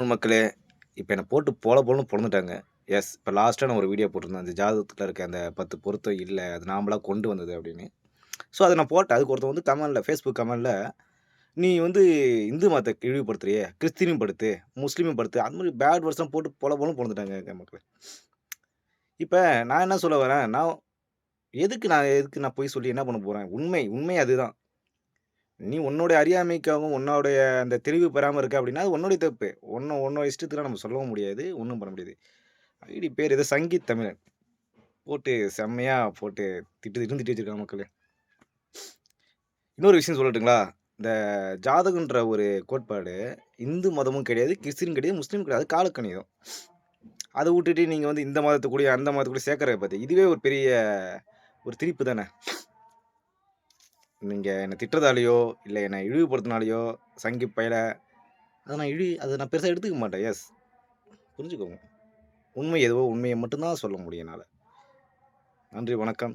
மக்களே, இப்ப என்ன போட்டு பொல பொலன்னு பொளந்துட்டாங்க. எஸ். இப்ப லாஸ்ட்டா நான் ஒரு வீடியோ போட்டிருந்தேன். அந்த ஜாதகத்துல இருக்க அந்த 10 பொருத்தம் இல்ல. அது நாமளா கொண்டு வந்தது அப்படின்னு. ஸோ அத நான் போட்டேன். அதுக்கு ஒருத்தன் வந்து கமெண்ட்ல Facebook கமெண்ட்ல, "நீ வந்து இந்து மதத்த இழிவுபடுத்துறியே! கிறிஸ்டினையும் படுத்து, முஸ்லீமையும் படுத்து." அந்த மாரி பேட் வேர்ட்ஸ்லாம் போட்டு பொல பொலன்னு பொளந்துட்டாங்க மக்களே. இப்ப நான் என்ன சொல்ல வரேன், நான் எதுக்கு பொய் சொல்லி என்ன பண்ண போறேன்? உண்மை அதுதான். நீ உன்னுடைய அறியாமைக்காகவும், உன்னோடைய அந்த தெளிவு பெறாம இருக்க அப்படின்னா, அது உன்னுடைய தப்பு. உன்னோட இஷ்டத்துக்குலாம் நம்ம சொல்லவும் முடியாது. ஒண்ணும் பண்ண முடியாது. ஐடி பேர் ஏதோ சங்கீத் தமிழன். போட்டு செம்மையா போட்டு திட்டு திட்டுன்னு திட்டி வச்சிருக்காங்க மக்களே. இன்னொரு விஷயம் சொல்லட்டுங்களா? இந்த ஜாதகம்ன்ற ஒரு கோட்பாடு இந்து மதமும் கிடையாது, கிறிஸ்டினும் கிடையாது, முஸ்லீமும் கிடையாது. அது காலக்கணிதம். அத வுட்டுட்டு நீங்க வந்து இந்த மதத்த கூடயும், அந்த மதத்த கூட சேர்க்கறத பத்தி, இதுவே ஒரு பெரிய ஒரு திணிப்பு தானே. நீங்க என்ன திட்டுறதாலயோ, இல்ல என்ன இழிவுபடுத்தினாலயோ, சங்கி பயல அத நான் பெருசா எடுத்துக்க மாட்டேன். எஸ். புரிஞ்சுக்கோங்க. உண்மை எதுவோ உண்மைய மட்டும் தான் சொல்ல முடியும் என்னால. நன்றி, வணக்கம்.